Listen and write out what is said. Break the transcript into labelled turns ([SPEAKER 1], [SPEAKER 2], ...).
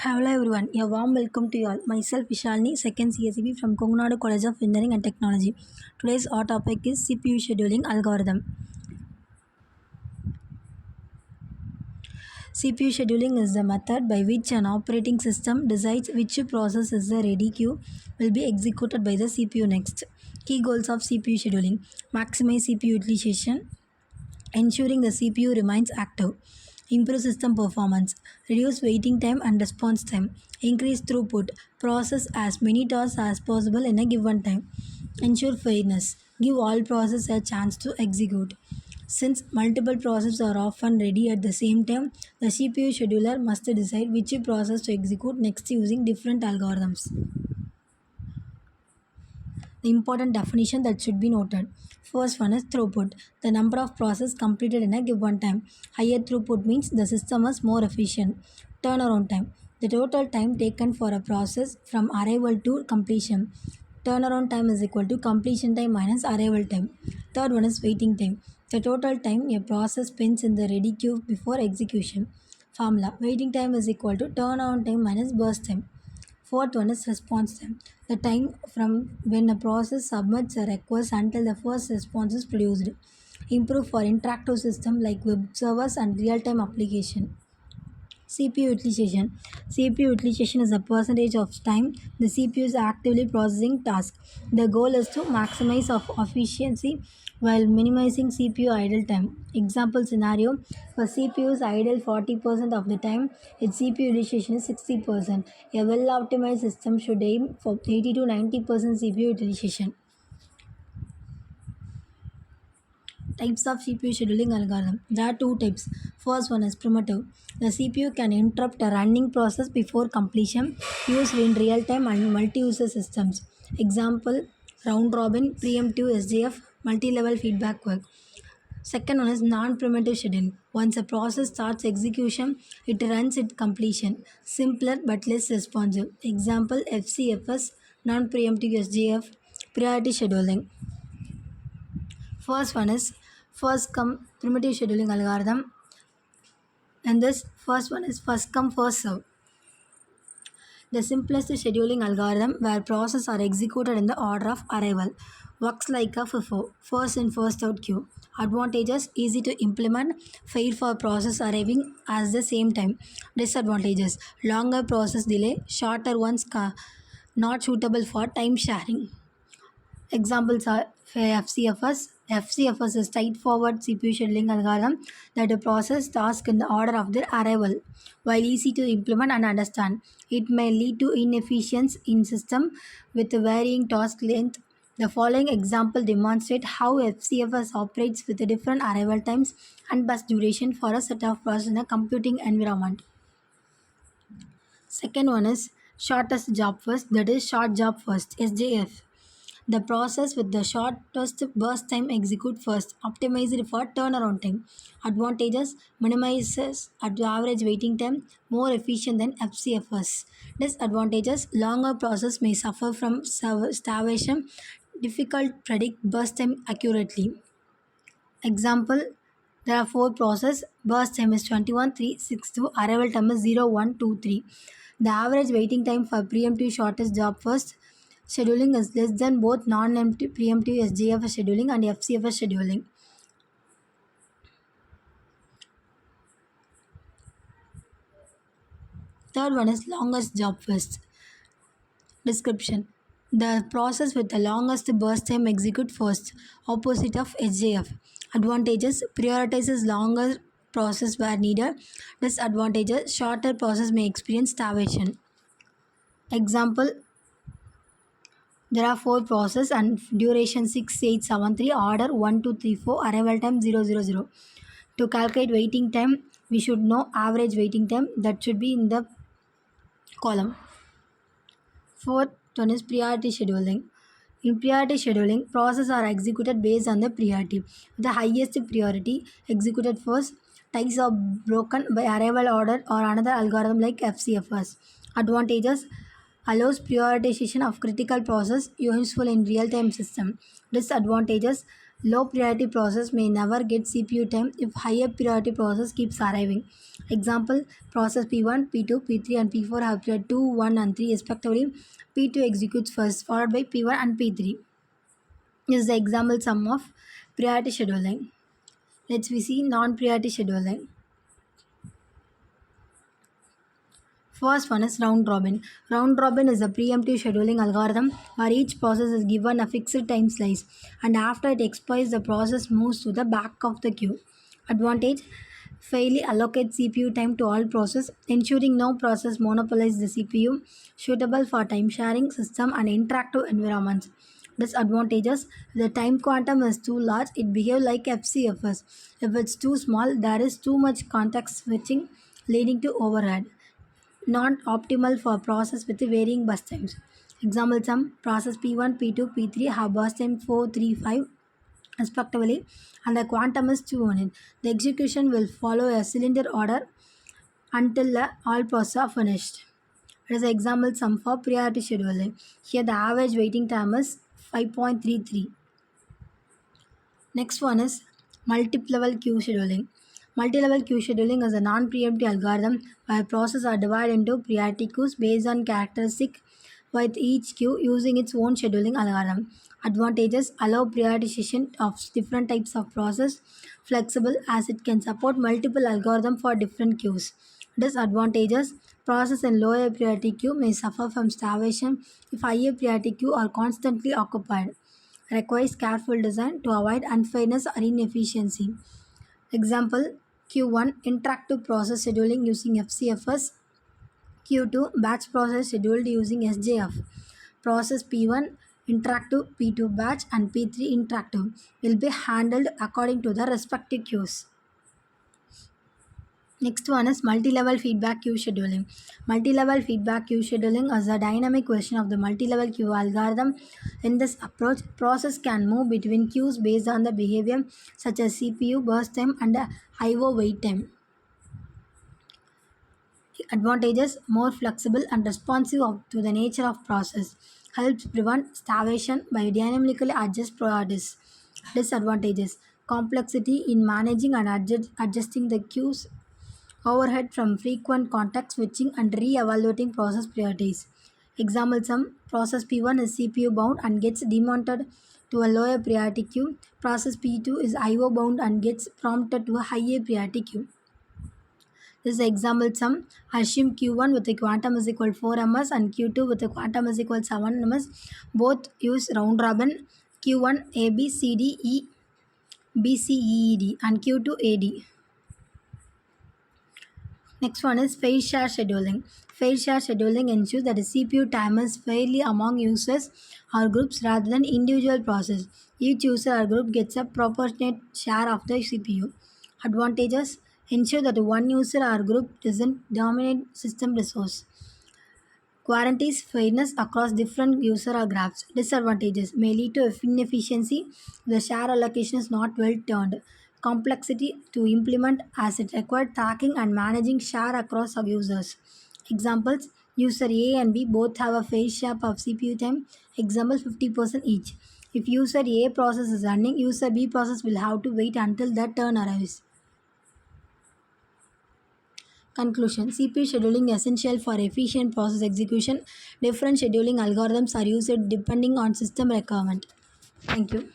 [SPEAKER 1] Hello everyone, a warm welcome to you all. Myself Vishalini, second CSEB from Kongnadu College of Engineering and Technology. Today's our topic is CPU scheduling algorithm. CPU scheduling is the method by which an operating system decides which process is the ready queue will be executed by the CPU next. Key goals of CPU scheduling: maximize CPU utilization, ensuring the CPU remains active, improve system performance, reduce waiting time and response time, increase throughput, process as many tasks as possible in a given time, ensure fairness, give all processes a chance to execute. Since multiple processes are often ready at the same time, the CPU scheduler must decide which process to execute next using different algorithms. The important definition that should be noted. First one is throughput, the number of processes completed in a given time. Higher throughput means the system is more efficient. Turnaround time, the total time taken for a process from arrival to completion. Turnaround time is equal to completion time minus arrival time. Third one is waiting time, the total time a process spends in the ready queue before execution. Formula: waiting time is equal to turnaround time minus burst time. Fourth one is response time, the time from when a process submits a request until the first response is produced. Improve for interactive system like web servers and real-time application. CPU utilization. CPU utilization is a percentage of time the CPU is actively processing tasks. The goal is to maximize of efficiency while minimizing CPU idle time. Example scenario: for CPU is idle 40% of the time, its CPU utilization is 60%. A well-optimized system should aim for 80 to 90% CPU utilization. Types of CPU scheduling algorithm. There are two types. First one is primitive. The CPU can interrupt a running process before completion, used in real-time and multi-user systems. Example: round robin, preemptive SJF, multi-level feedback work. Second one is non-primitive scheduling. Once a process starts execution, it runs its completion. Simpler but less responsive. Example: FCFS, non-preemptive SJF, priority scheduling. First one is first come primitive scheduling algorithm, and this first one is first come first serve. The simplest scheduling algorithm where processes are executed in the order of arrival. Works like a FIFO, first in first out queue. Advantages: easy to implement, fair for process arriving at the same time. Disadvantages: longer process delay, shorter ones not suitable for time sharing. Examples are FCFS. FCFS is straightforward CPU scheduling algorithm that process tasks in the order of their arrival. While easy to implement and understand, it may lead to inefficiency in system with varying task length. The following example demonstrate how FCFS operates with different arrival times and bus duration for a set of processes in a computing environment. Second one is shortest job first, that is short job first, SJF. The process with the shortest burst time execute first, optimized for turnaround time. Advantages: minimizes at average waiting time, more efficient than FCFS. Disadvantages: longer process may suffer from starvation, difficult predict burst time accurately. Example: there are four process, burst time is 21,362, arrival time is 0123. The average waiting time for preemptive shortest job first scheduling is less than both non-preemptive SJF scheduling and FCFS scheduling. Third one is longest job first. Description: the process with the longest burst time execute first, opposite of SJF. Advantages: prioritizes longer process where needed. Disadvantages: shorter process may experience starvation. Example: there are four process and duration 6873, order 1234, arrival time 000. To calculate waiting time, we should know average waiting time, that should be in the column. Fourth one is priority scheduling. In priority scheduling, processes are executed based on the priority. The highest priority executed first. Ties are broken by arrival order or another algorithm like FCFS. Advantages: allows prioritization of critical process, useful in real-time system. Disadvantages: Low priority process may never get CPU time if higher priority process keeps arriving. Example, process P1, P2, P3 and P4 have priority 2, 1 and 3 respectively. P2 executes first followed by P1 and P3. This is the example sum of priority scheduling. Let's we see non-priority scheduling. First one is round robin. Round robin is a preemptive scheduling algorithm where each process is given a fixed time slice and after it expires the process moves to the back of the queue. Advantage, fairly allocate CPU time to all processes, ensuring no process monopolizes the CPU, suitable for time sharing system and interactive environments. Disadvantages, the time quantum is too large, it behaves like FCFS. If it's too small, there is too much context switching leading to overhead. Not optimal for process with varying burst times. Example sum, process P1, P2, P3 have burst time 4, 3, 5 respectively and the quantum is 200. The execution will follow a cylinder order until all processes are finished. It is an example sum for priority scheduling. Here the average waiting time is 5.33. Next one is multi-level queue scheduling. Multi-level queue scheduling is a non-preemptive algorithm where processes are divided into priority queues based on characteristic with each queue using its own scheduling algorithm. Advantages, allow prioritization of different types of process, flexible as it can support multiple algorithms for different queues. Disadvantages, process in lower priority queue may suffer from starvation if higher priority queue are constantly occupied. Requires careful design to avoid unfairness or inefficiency. Example, Q1 interactive process scheduling using FCFS, Q2 batch process scheduled using SJF. Process P1 interactive, P2 batch and P3 interactive will be handled according to the respective queues. Next one is multi-level feedback queue scheduling. Multi-level feedback queue scheduling is a dynamic version of the multi-level queue algorithm. In this approach, process can move between queues based on the behavior such as CPU burst time and I/O wait time. Advantages, more flexible and responsive to the nature of process. Helps prevent starvation by dynamically adjust priorities. Disadvantages, complexity in managing and adjusting the queues, overhead from frequent context switching and re-evaluating process priorities. Example sum, process P1 is CPU bound and gets demounted to a lower priority queue. Process P2 is IO bound and gets prompted to a higher priority queue. This is the example sum. Assume Q1 with a quantum is equal 4 ms and Q2 with a quantum is equal 7 ms. Both use round robin. Q1 A B C D E B C E E D and Q2 AD. Next one is fair share scheduling. Fair share scheduling ensures that the CPU time is fairly among users or groups rather than individual process. Each user or group gets a proportionate share of the CPU. Advantages, ensure that one user or group doesn't dominate system resource. Guarantees fairness across different user or graphs. Disadvantages may lead to inefficiency if the share allocation is not well turned. Complexity to implement as it requires tracking and managing share across users. Examples, user A and B both have a fair share of CPU time. Example 50% each. If user A process is running, user B process will have to wait until their turn arrives. Conclusion, CPU scheduling is essential for efficient process execution. Different scheduling algorithms are used depending on system requirement. Thank you.